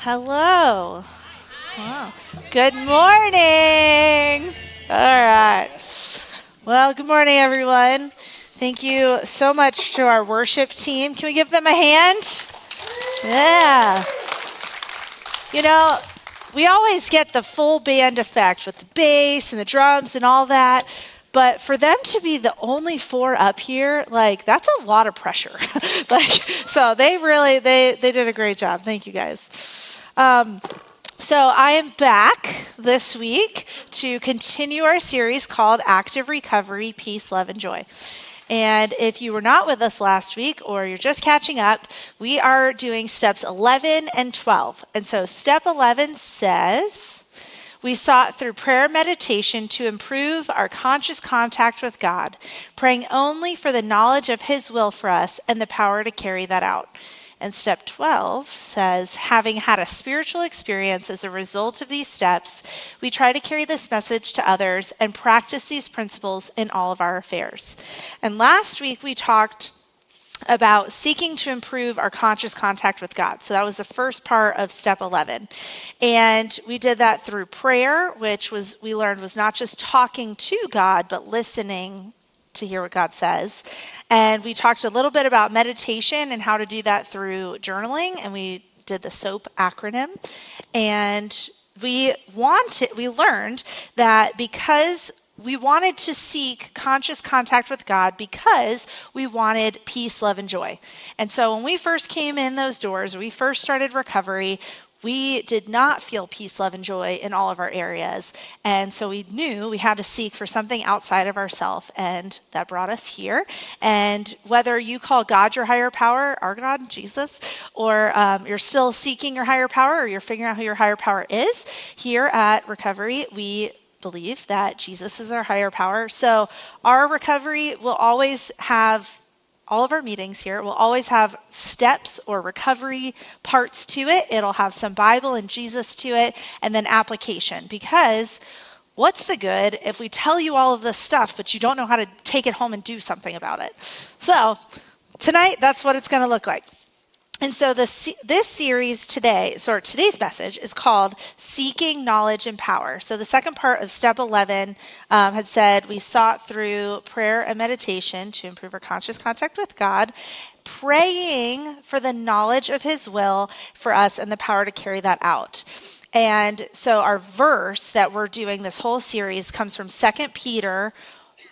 Hello. Wow. Good morning. All right. Well, good morning, everyone. Thank you so much to our worship team. Can we give them a hand? Yeah. You know, we always get the full band effect with the bass and the drums and all that. But for them to be the only four up here, that's a lot of pressure. So they did a great job. Thank you, guys. So I am back this week to continue our series called Active Recovery, Peace, Love, and Joy. And if you were not with us last week or you're just catching up, we are doing steps 11 and 12. And so step 11 says, we sought through prayer and meditation to improve our conscious contact with God, praying only for the knowledge of His will for us and the power to carry that out. And step 12 says, having had a spiritual experience as a result of these steps, we try to carry this message to others and practice these principles in all of our affairs. And last week we talked about seeking to improve our conscious contact with God. So that was the first part of step 11. And we did that through prayer, which we learned was not just talking to God, but listening to hear what God says. And we talked a little bit about meditation and how to do that through journaling. And we did the SOAP acronym. And we learned that because we wanted to seek conscious contact with God because we wanted peace, love, and joy. And so when we first came in those doors, we first started recovery, we did not feel peace, love, and joy in all of our areas. And so we knew we had to seek for something outside of ourselves. And that brought us here. And whether you call God your higher power, our God, Jesus, or you're still seeking your higher power or you're figuring out who your higher power is, here at Recovery, we believe that Jesus is our higher power. So our recovery will always have, all of our meetings here will always have steps or recovery parts to it. It'll have some Bible and Jesus to it, and then application. Because what's the good if we tell you all of this stuff, but you don't know how to take it home and do something about it? So tonight, that's what it's going to look like. And so this series today's message is called Seeking Knowledge and Power. So the second part of step 11 had said we sought through prayer and meditation to improve our conscious contact with God, praying for the knowledge of His will for us and the power to carry that out. And so our verse that we're doing this whole series comes from 2 Peter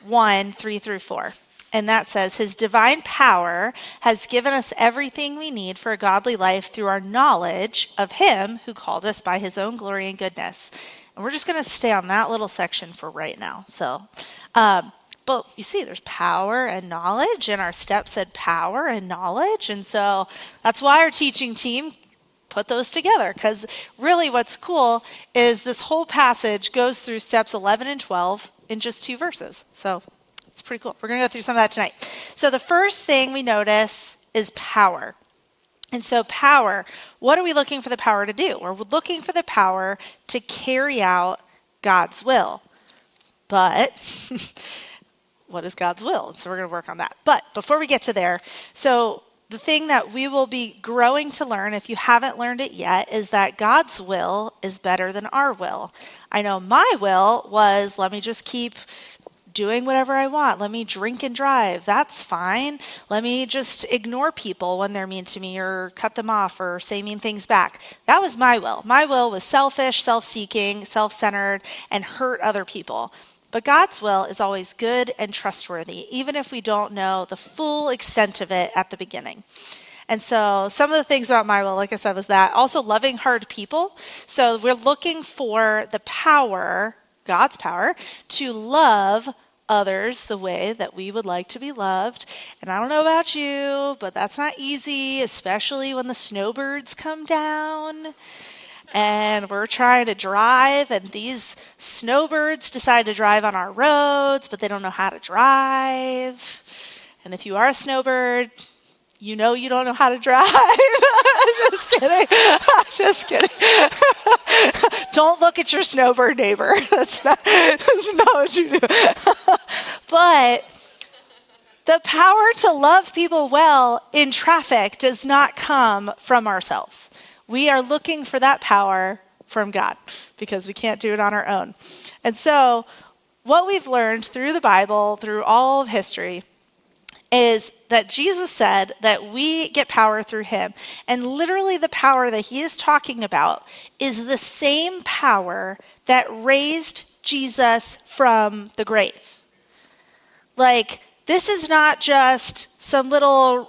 1, 3 through 4. And that says, His divine power has given us everything we need for a godly life through our knowledge of Him who called us by His own glory and goodness. And we're just going to stay on that little section for right now. So, but you see, there's power and knowledge, and our step said power and knowledge. And so that's why our teaching team put those together, because really what's cool is this whole passage goes through steps 11 and 12 in just 2 verses. So it's pretty cool. We're going to go through some of that tonight. So the first thing we notice is power. And so power, what are we looking for the power to do? We're looking for the power to carry out God's will. But what is God's will? So we're going to work on that. But before we get to there, so the thing that we will be growing to learn, if you haven't learned it yet, is that God's will is better than our will. I know my will was, let me just keep doing whatever I want. Let me drink and drive. That's fine. Let me just ignore people when they're mean to me or cut them off or say mean things back. That was my will. My will was selfish, self-seeking, self-centered, and hurt other people. But God's will is always good and trustworthy, even if we don't know the full extent of it at the beginning. And so some of the things about my will, like I said, was that. Also loving hard people. So we're looking for the power, God's power, to love others the way that we would like to be loved. And I don't know about you, but that's not easy, especially when the snowbirds come down and we're trying to drive and these snowbirds decide to drive on our roads, but they don't know how to drive. And if you are a snowbird, you know you don't know how to drive. Just kidding. Don't look at your snowbird neighbor. That's not what you do. But the power to love people well in traffic does not come from ourselves. We are looking for that power from God because we can't do it on our own. And so what we've learned through the Bible, through all of history, is that Jesus said that we get power through him. And literally the power that he is talking about is the same power that raised Jesus from the grave. Like, this is not just some little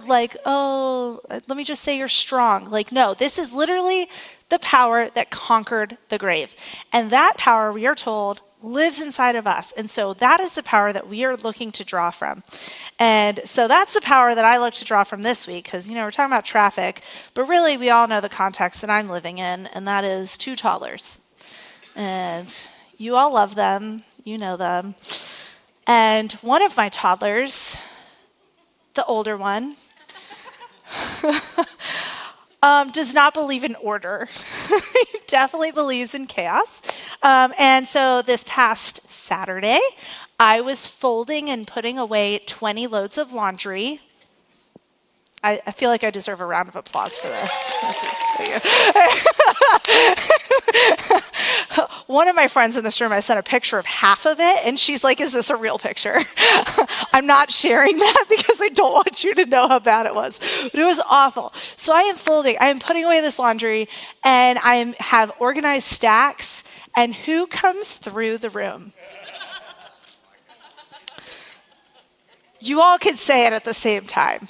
like, oh, let me just say you're strong. Like, no, this is literally the power that conquered the grave. And that power, we are told, lives inside of us. And so that is the power that we are looking to draw from. And so that's the power that I look to draw from this week, because, we're talking about traffic, but really we all know the context that I'm living in, and that is two toddlers. And you all love them, you know them. And one of my toddlers, the older one, does not believe in order. He definitely believes in chaos. And so this past Saturday, I was folding and putting away 20 loads of laundry. I feel like I deserve a round of applause for this. One of my friends in this room, I sent a picture of half of it, and she's like, is this a real picture? I'm not sharing that because I don't want you to know how bad it was. But it was awful. So I am folding. I am putting away this laundry, and I have organized stacks, and who comes through the room? You all can say it at the same time.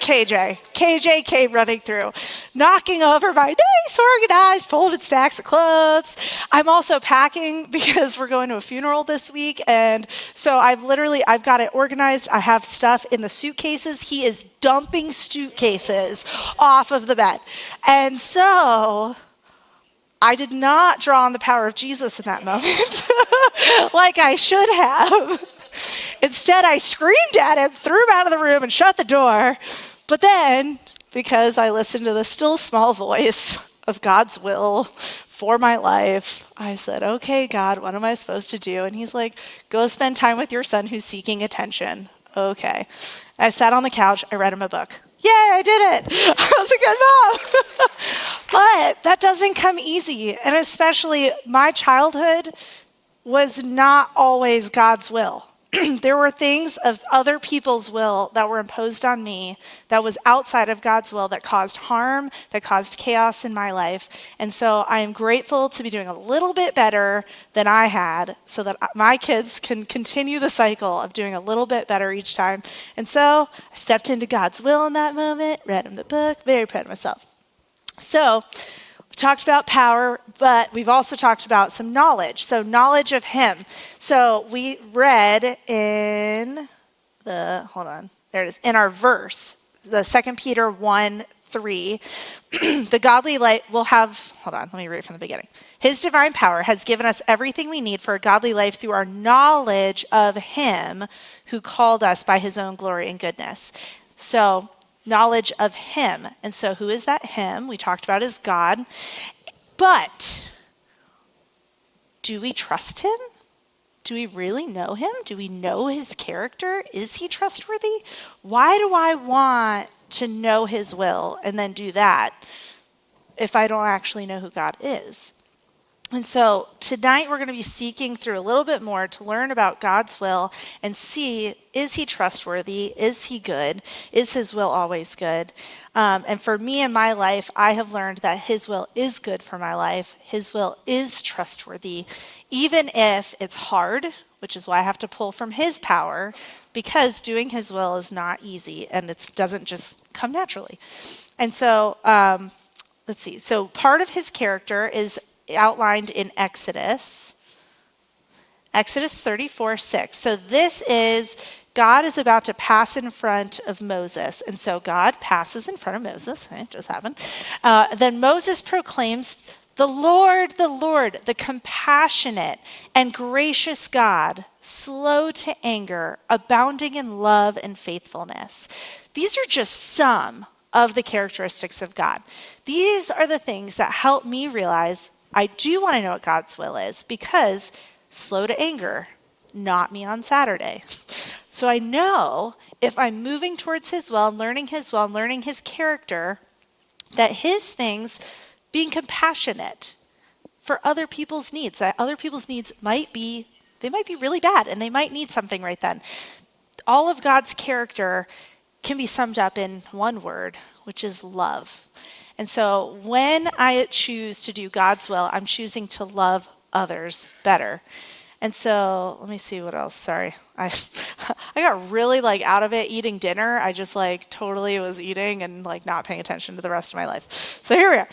KJ came running through, knocking over my nice, organized, folded stacks of clothes. I'm also packing because we're going to a funeral this week. And so I've got it organized. I have stuff in the suitcases. He is dumping suitcases off of the bed. And so I did not draw on the power of Jesus in that moment like I should have. Instead, I screamed at him, threw him out of the room, and shut the door. But then, because I listened to the still small voice of God's will for my life, I said, okay, God, what am I supposed to do? And he's like, go spend time with your son who's seeking attention. Okay. I sat on the couch. I read him a book. Yay, I did it. I was a good mom. But that doesn't come easy. And especially my childhood was not always God's will. There were things of other people's will that were imposed on me that was outside of God's will, that caused harm, that caused chaos in my life. And so I am grateful to be doing a little bit better than I had so that my kids can continue the cycle of doing a little bit better each time. And so I stepped into God's will in that moment, read him the book, very proud of myself. So we talked about power, but we've also talked about some knowledge. So knowledge of him. So we read in in our verse, the 2 Peter 1:3, the godly life will have, let me read from the beginning. His divine power has given us everything we need for a godly life through our knowledge of him who called us by his own glory and goodness. So knowledge of him. And so who is that him? We talked about as God. But do we trust him? Do we really know him? Do we know his character? Is he trustworthy? Why do I want to know his will and then do that if I don't actually know who God is? And so tonight we're going to be seeking through a little bit more to learn about God's will and see, is he trustworthy? Is he good? Is his will always good? And for me in my life, I have learned that his will is good for my life. His will is trustworthy, even if it's hard, which is why I have to pull from his power, because doing his will is not easy and it doesn't just come naturally. And so let's see. So part of his character is outlined in Exodus 34:6. So this is, God is about to pass in front of Moses. And so God passes in front of Moses. It just happened. Then Moses proclaims, the Lord, the compassionate and gracious God, slow to anger, abounding in love and faithfulness. These are just some of the characteristics of God. These are the things that help me realize I do want to know what God's will is, because slow to anger, not me on Saturday. So I know if I'm moving towards his will, learning his will, learning his character, that his things, being compassionate for other people's needs, that other people's needs might be really bad and they might need something right then. All of God's character can be summed up in one word, which is love. And so when I choose to do God's will, I'm choosing to love others better. And so let me see what else. Sorry. I got really out of it eating dinner. I just totally was eating and not paying attention to the rest of my life. So here we are.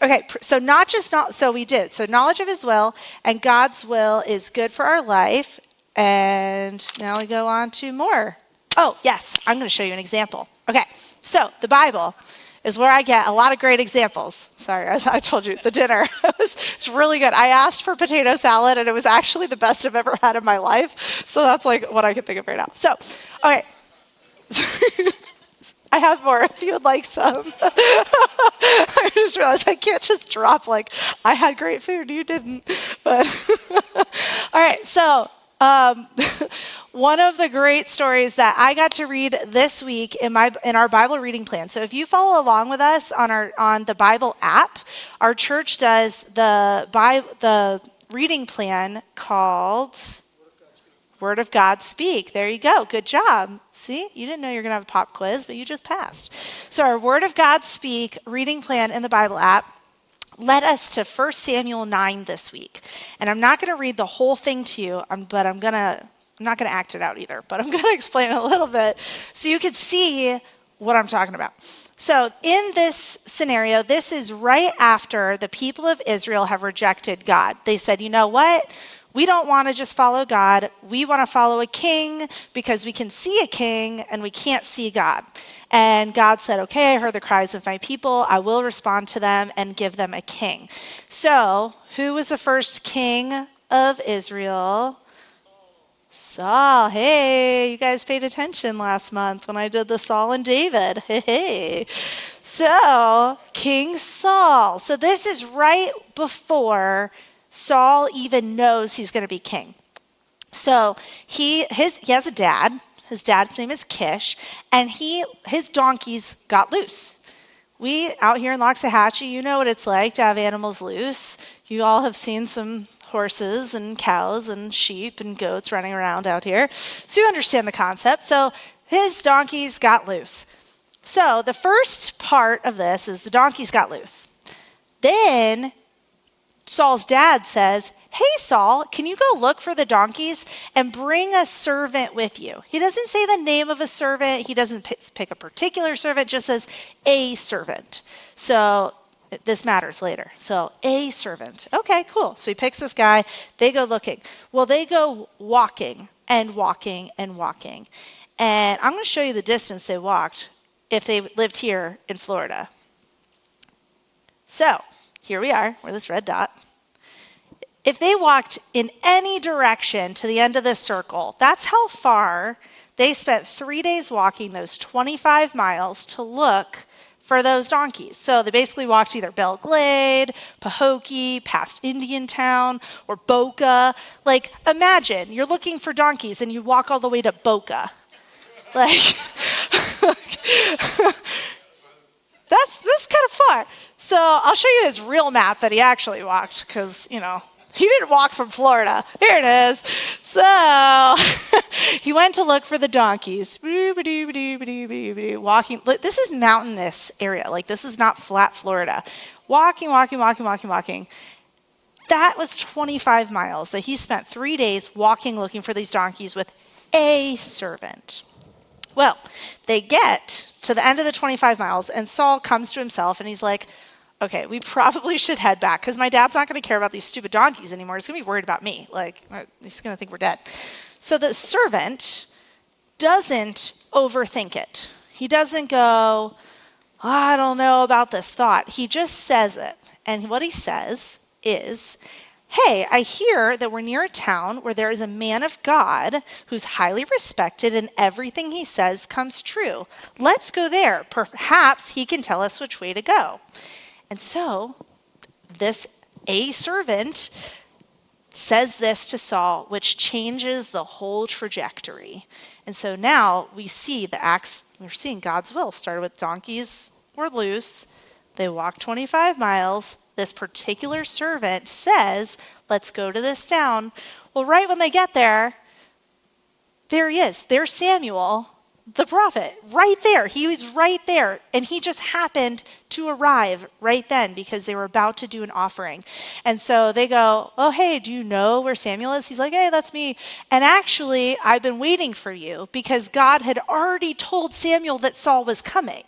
Okay, so we did. So knowledge of his will and God's will is good for our life. And now we go on to more. Oh, yes, I'm going to show you an example. Okay, so the Bible is where I get a lot of great examples. Sorry, as I told you, the dinner. It's really good. I asked for potato salad, and it was actually the best I've ever had in my life. So that's what I can think of right now. So, okay. I have more if you would like some. I just realized I can't just drop I had great food, you didn't. But all right, so one of the great stories that I got to read this week in our Bible reading plan. So if you follow along with us on the Bible app, our church does the reading plan called Word of God Speak. There you go. Good job. See, you didn't know you were going to have a pop quiz, but you just passed. So our Word of God Speak reading plan in the Bible app led us to 1 Samuel 9 this week. And I'm not going to read the whole thing to you, but I'm not going to act it out either, but I'm going to explain it a little bit so you can see what I'm talking about. So in this scenario, this is right after the people of Israel have rejected God. They said, you know what? We don't want to just follow God. We want to follow a king because we can see a king and we can't see God. And God said, okay, I heard the cries of my people. I will respond to them and give them a king. So who was the first king of Israel? Saul. Hey, you guys paid attention last month when I did the Saul and David. Hey. So King Saul. So this is right before Saul even knows he's going to be king. So he has a dad. His dad's name is Kish, and his donkeys got loose. We out here in Loxahatchee, you know what it's like to have animals loose. You all have seen some horses and cows and sheep and goats running around out here. So you understand the concept. So his donkeys got loose. So the first part of this is the donkeys got loose. Then Saul's dad says, hey, Saul, can you go look for the donkeys and bring a servant with you? He doesn't say the name of a servant. He doesn't pick a particular servant, just says a servant. So this matters later. So a servant. Okay, cool. So he picks this guy. They go looking. Well, they go walking and walking and walking. And I'm going to show you the distance they walked if they lived here in Florida. So here we are. We're this red dot. If they walked in any direction to the end of this circle, that's how far they spent 3 days walking those 25 miles to look for those donkeys. So they basically walked either Belle Glade, Pahokee, past Indiantown, or Boca. Imagine you're looking for donkeys and you walk all the way to Boca. That's kind of far. So I'll show you his real map that he actually walked because, he didn't walk from Florida. Here it is. So he went to look for the donkeys. Walking. This is mountainous area. This is not flat Florida. Walking. That was 25 miles that he spent 3 days walking looking for these donkeys with a servant. Well, they get to the end of the 25 miles, and Saul comes to himself, and he's like, okay, we probably should head back because my dad's not going to care about these stupid donkeys anymore. He's going to be worried about me. He's going to think we're dead. So the servant doesn't overthink it. He doesn't go, I don't know about this thought. He just says it. And what he says is, hey, I hear that we're near a town where there is a man of God who's highly respected and everything he says comes true. Let's go there. Perhaps he can tell us which way to go. And so this a servant says this to Saul, which changes the whole trajectory. And so now we see we're seeing God's will. Started with donkeys were loose. They walked 25 miles. This particular servant says, let's go to this town. Well, right when they get there he is. There's Samuel, the prophet, right there. He was right there. And he just happened to arrive right then because they were about to do an offering. And so they go, oh, hey, do you know where Samuel is? He's like, hey, that's me. And actually, I've been waiting for you because God had already told Samuel that Saul was coming.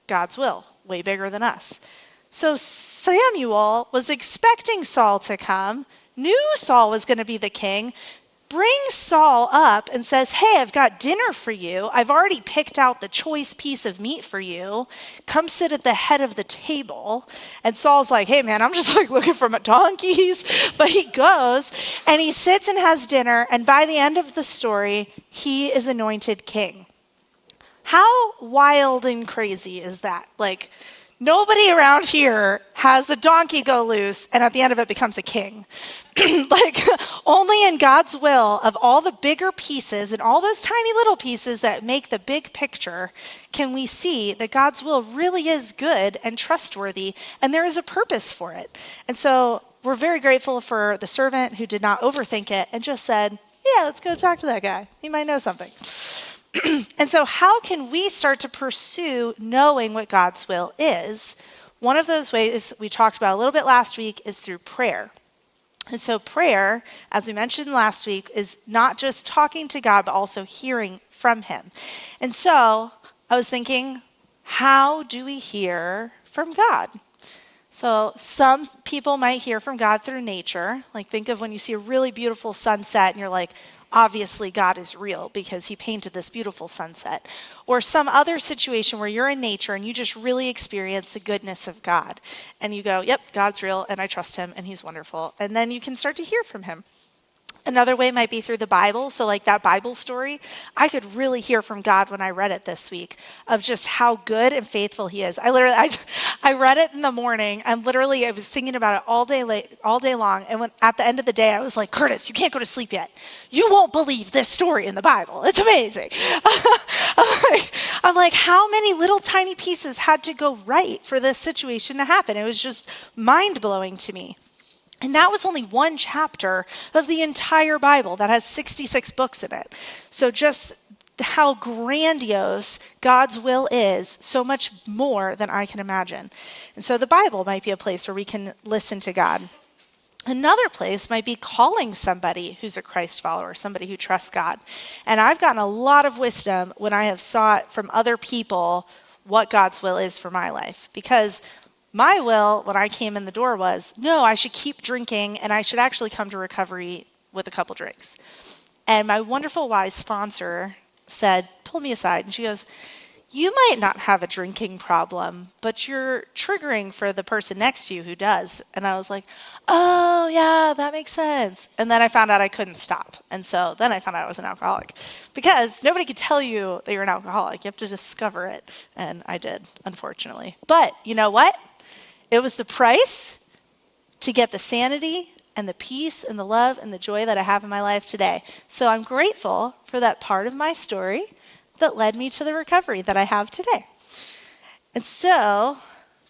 God's will, way bigger than us. So Samuel was expecting Saul to come, knew Saul was going to be the king, brings Saul up and says, hey, I've got dinner for you. I've already picked out the choice piece of meat for you. Come sit at the head of the table. And Saul's like, hey, man, I'm just like looking for my donkeys. But he goes and he sits and has dinner. And by the end of the story, he is anointed king. How wild and crazy is that? Like, nobody around here has a donkey go loose and at the end of it becomes a king. Like, only in God's will of all the bigger pieces and all those tiny little pieces that make the big picture can we see that God's will really is good and trustworthy and there is a purpose for it. And so we're very grateful for the servant who did not overthink it and just said, yeah, let's go talk to that guy. He might know something. And so how can we start to pursue knowing what God's will is? One of those ways we talked about a little bit last week is through prayer. And so prayer, as we mentioned last week, is not just talking to God, but also hearing from him. And so I was thinking, how do we hear from God? So some people might hear from God through nature. Like think of when you see a really beautiful sunset and you're like, obviously God is real because he painted this beautiful sunset. Or some other situation where you're in nature and you just really experience the goodness of God. And you go, yep, God's real and I trust him and he's wonderful. And then you can start to hear from him. Another way might be through the Bible. So like that Bible story, I could really hear from God when I read it this week of just how good and faithful he is. I read it in the morning and literally I was thinking about it all day long. And when at the end of the day, I was like, Curtis, you can't go to sleep yet. You won't believe this story in the Bible. It's amazing. I'm like, how many little tiny pieces had to go right for this situation to happen? It was just mind-blowing to me. And that was only one chapter of the entire Bible that has 66 books in it. So just how grandiose God's will is, so much more than I can imagine. And so the Bible might be a place where we can listen to God. Another place might be calling somebody who's a Christ follower, somebody who trusts God. And I've gotten a lot of wisdom when I have sought from other people what God's will is for my life. Because my will, when I came in the door, was, no, I should keep drinking and I should actually come to recovery with a couple drinks. And my wonderful, wise sponsor said, pull me aside. And she goes, you might not have a drinking problem, but you're triggering for the person next to you who does. And I was like, oh, yeah, that makes sense. And then I found out I couldn't stop. And so then I found out I was an alcoholic. Because nobody could tell you that you're an alcoholic. You have to discover it. And I did, unfortunately. But you know what? It was the price to get the sanity and the peace and the love and the joy that I have in my life today. So I'm grateful for that part of my story that led me to the recovery that I have today. And so,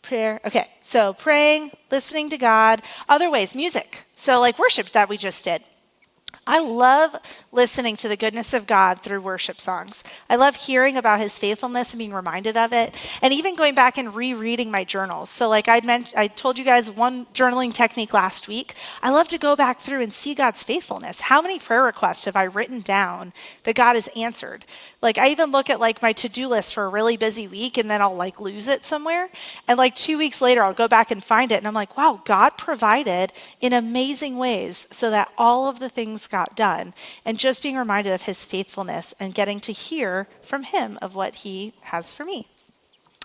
prayer. Okay, so praying, listening to God, other ways, music. So like worship that we just did. I love listening to the goodness of God through worship songs. I love hearing about his faithfulness and being reminded of it, and even going back and rereading my journals. So like I told you guys one journaling technique last week. I love to go back through and see God's faithfulness. How many prayer requests have I written down that God has answered? Like I even look at like my to-do list for a really busy week and then I'll like lose it somewhere. And like 2 weeks later, I'll go back and find it. And I'm like, wow, God provided in amazing ways so that all of the things got done. And just being reminded of his faithfulness and getting to hear from him of what he has for me.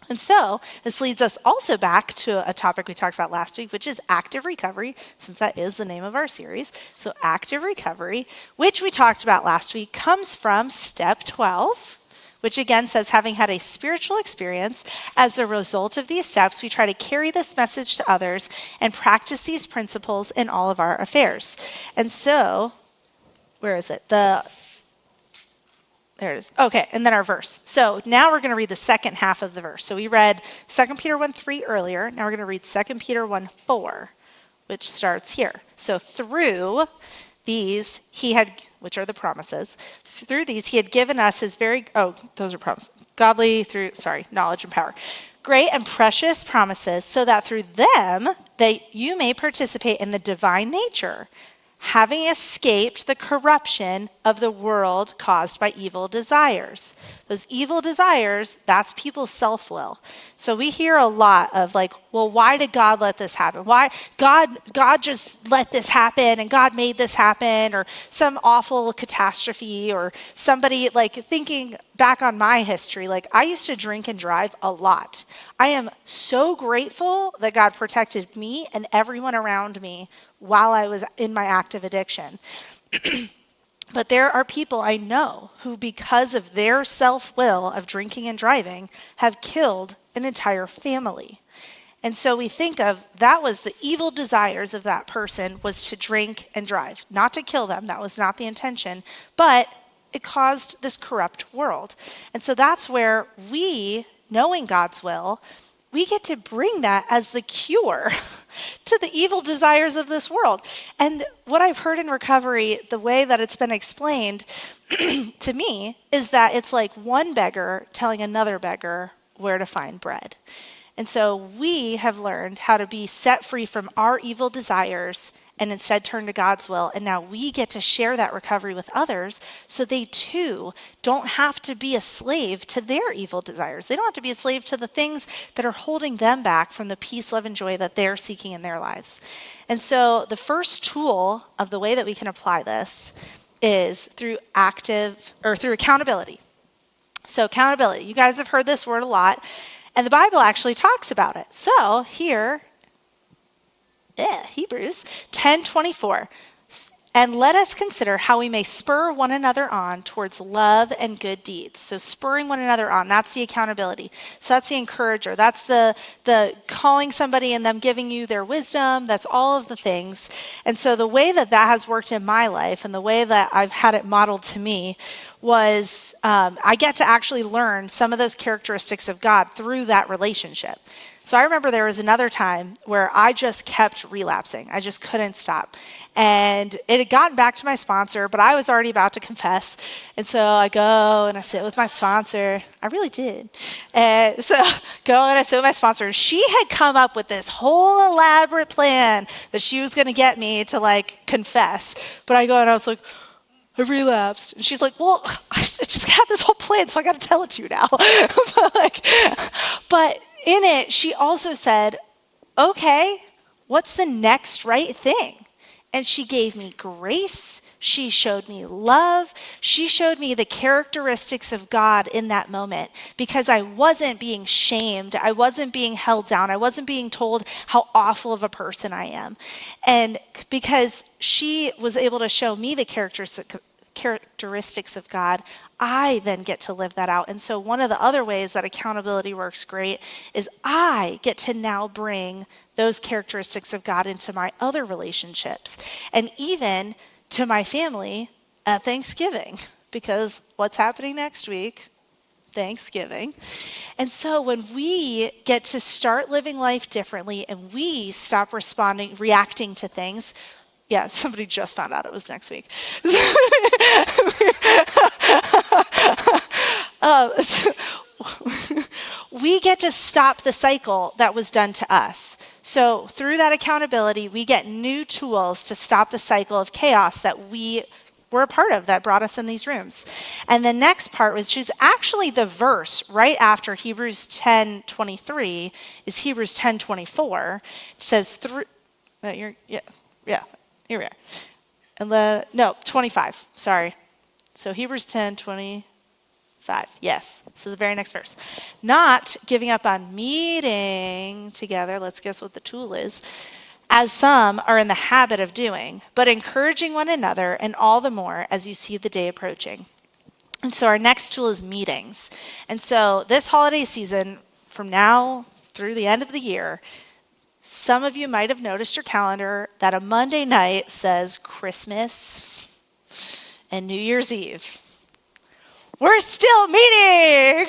And so this leads us also back to a topic we talked about last week, which is active recovery, since that is the name of our series. So active recovery, which we talked about last week, comes from step 12, which again says, having had a spiritual experience, as a result of these steps, we try to carry this message to others and practice these principles in all of our affairs. And so, where is it? There There it is. Okay, and then our verse. So now we're going to read the second half of the verse. So we read 2 Peter 1:3 earlier. Now we're going to read 2 Peter 1:4, which starts here. So through these, which are the promises, through these he had given us his those are promises. Knowledge and power. Great and precious promises, so that through them that you may participate in the divine nature, having escaped the corruption of the world caused by evil desires. Those evil desires, that's people's self-will. So we hear a lot of like, well, why did God let this happen? Why God just let this happen and God made this happen, or some awful catastrophe, or somebody like thinking back on my history. Like I used to drink and drive a lot. I am so grateful that God protected me and everyone around me while I was in my active addiction. But there are people I know who, because of their self-will of drinking and driving, have killed an entire family. And so we think of that was the evil desires of that person, was to drink and drive, not to kill them. That was not the intention, but it caused this corrupt world. And so that's where we, knowing God's will, we get to bring that as the cure to the evil desires of this world. And what I've heard in recovery, the way that it's been explained to me, is that it's like one beggar telling another beggar where to find bread. And so we have learned how to be set free from our evil desires and instead turn to God's will. And now we get to share that recovery with others so they too don't have to be a slave to their evil desires. They don't have to be a slave to the things that are holding them back from the peace, love, and joy that they're seeking in their lives. And so the first tool of the way that we can apply this is through accountability. So accountability, you guys have heard this word a lot, and the Bible actually talks about it. So here, Hebrews 10:24. And let us consider how we may spur one another on towards love and good deeds. So spurring one another on, that's the accountability. So that's the encourager. That's the calling somebody and them giving you their wisdom. That's all of the things. And so the way that has worked in my life and the way that I've had it modeled to me was I get to actually learn some of those characteristics of God through that relationship. So I remember there was another time where I just kept relapsing. I just couldn't stop. And it had gotten back to my sponsor, but I was already about to confess. And so I go and I sit with my sponsor. I really did. And so go and I sit with my sponsor. And she had come up with this whole elaborate plan that she was going to get me to like confess. But I go and I was like, I relapsed. And she's like, well, I just had this whole plan, so I got to tell it to you now. but in it, she also said, okay, what's the next right thing? And she gave me grace. She showed me love. She showed me the characteristics of God in that moment, because I wasn't being shamed. I wasn't being held down. I wasn't being told how awful of a person I am. And because she was able to show me the characteristics of God, I then get to live that out. And so one of the other ways that accountability works great is I get to now bring those characteristics of God into my other relationships and even to my family at Thanksgiving, because what's happening next week? Thanksgiving. And so when we get to start living life differently and we stop reacting to things. Yeah, somebody just found out it was next week. We get to stop the cycle that was done to us. So through that accountability, we get new tools to stop the cycle of chaos that we were a part of that brought us in these rooms. And the next part, which is actually the verse right after Hebrews 10:23, is Hebrews 10:24. It says, here we are. And 25, sorry. So Hebrews 10:25, yes. So the very next verse. Not giving up on meeting together, let's guess what the tool is, as some are in the habit of doing, but encouraging one another, and all the more as you see the day approaching. And so our next tool is meetings. And so this holiday season, from now through the end of the year, some of you might have noticed your calendar that a Monday night says Christmas and New Year's Eve. we're still meeting.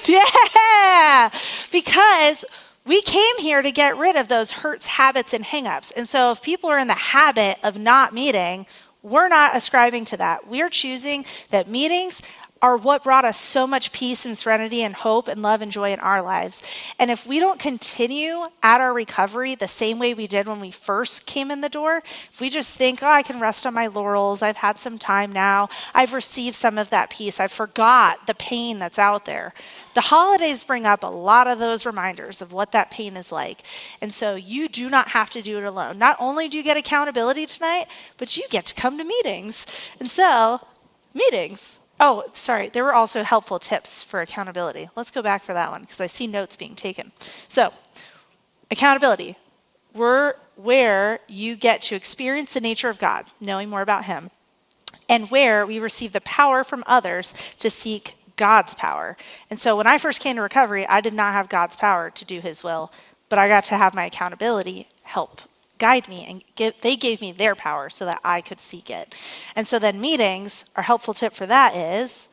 Yeah, because we came here to get rid of those hurts, habits, and hangups. And so if people are in the habit of not meeting, we're not ascribing to that. We're choosing that meetings are what brought us so much peace and serenity and hope and love and joy in our lives. And if we don't continue at our recovery the same way we did when we first came in the door, if we just think, oh, I can rest on my laurels, I've had some time now, I've received some of that peace, I forgot the pain that's out there. The holidays bring up a lot of those reminders of what that pain is like. And so you do not have to do it alone. Not only do you get accountability tonight, but you get to come to meetings. And so, meetings. Oh, sorry, there were also helpful tips for accountability. Let's go back for that one because I see notes being taken. So, accountability. We're where you get to experience the nature of God, knowing more about Him, and where we receive the power from others to seek God's power. And so when I first came to recovery, I did not have God's power to do His will, but I got to have my accountability help guide me, and they gave me their power so that I could seek it. And so then meetings, our helpful tip for that is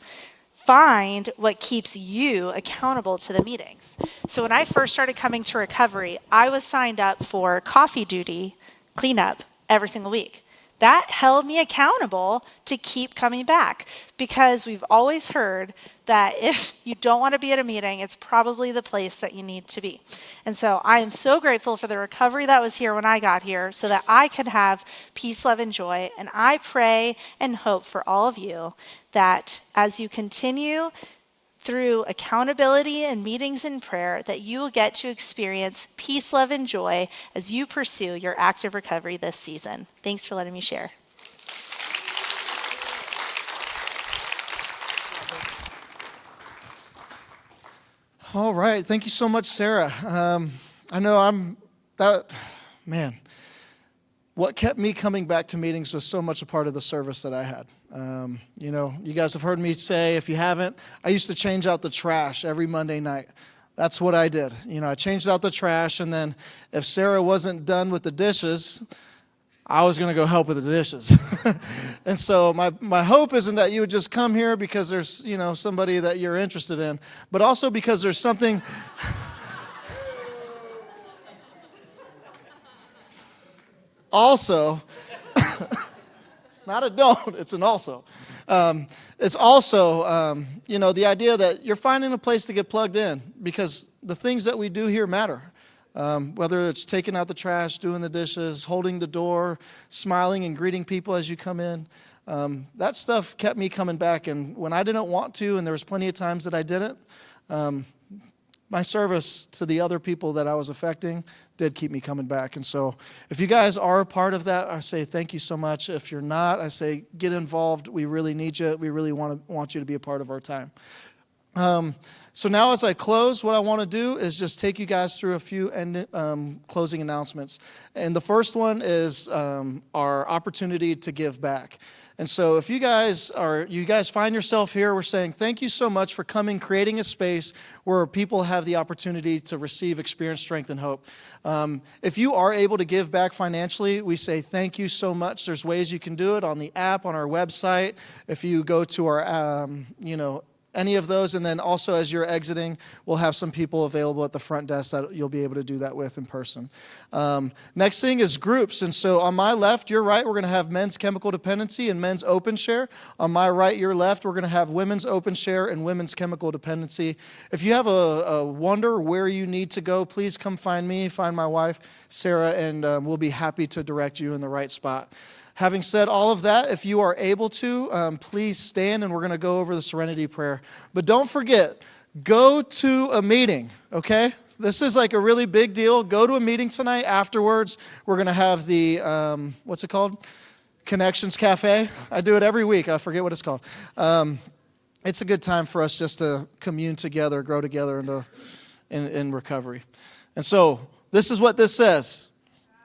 find what keeps you accountable to the meetings. So when I first started coming to recovery, I was signed up for coffee duty cleanup every single week. That held me accountable to keep coming back because we've always heard that if you don't want to be at a meeting, it's probably the place that you need to be. And so I am so grateful for the recovery that was here when I got here so that I could have peace, love, and joy. And I pray and hope for all of you that as you continue through accountability and meetings and prayer, that you will get to experience peace, love, and joy as you pursue your active recovery this season. Thanks for letting me share. All right. Thank you so much, Sarah. I know what kept me coming back to meetings was so much a part of the service that I had. You guys have heard me say, if you haven't, I used to change out the trash every Monday night. That's what I did. I changed out the trash, and then if Sarah wasn't done with the dishes, I was going to go help with the dishes. And so my hope isn't that you would just come here because there's, somebody that you're interested in, but also because there's something... Also, it's not a don't, it's an also. It's also, the idea that you're finding a place to get plugged in because the things that we do here matter. Whether it's taking out the trash, doing the dishes, holding the door, smiling and greeting people as you come in. That stuff kept me coming back. And when I didn't want to, and there was plenty of times that I didn't, my service to the other people that I was affecting did keep me coming back. And so if you guys are a part of that, I say thank you so much. If you're not, I say get involved. We really need you. We really want you to be a part of our time. So now as I close, what I want to do is just take you guys through a few closing announcements. And the first one is our opportunity to give back. And so if you guys find yourself here, we're saying thank you so much for coming, creating a space where people have the opportunity to receive, experience, strength, and hope. If you are able to give back financially, we say thank you so much. There's ways you can do it on the app, on our website. If you go to our, any of those, and then also as you're exiting, we'll have some people available at the front desk that you'll be able to do that with in person. Next thing is groups, and so on my left, your right, we're going to have men's chemical dependency and men's open share. On my right, your left, we're going to have women's open share and women's chemical dependency. If you have a wonder where you need to go, please come find me, find my wife, Sarah, and we'll be happy to direct you in the right spot. Having said all of that, if you are able to, please stand and we're going to go over the serenity prayer. But don't forget, go to a meeting, okay? This is like a really big deal. Go to a meeting tonight. Afterwards, we're going to have the, what's it called? Connections Cafe. I do it every week. I forget what it's called. It's a good time for us just to commune together, grow together in recovery. And so this is what this says.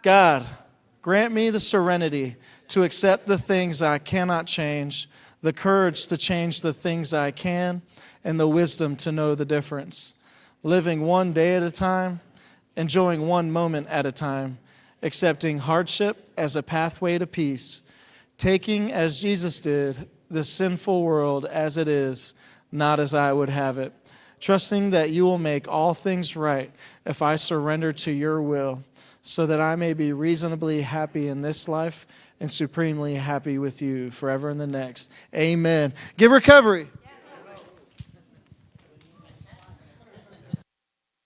God, grant me the serenity to accept the things I cannot change, the courage to change the things I can, and the wisdom to know the difference. Living one day at a time, enjoying one moment at a time, accepting hardship as a pathway to peace, taking, as Jesus did, this sinful world as it is, not as I would have it. Trusting that you will make all things right if I surrender to your will, so that I may be reasonably happy in this life and supremely happy with you forever in the next. Amen. Give recovery.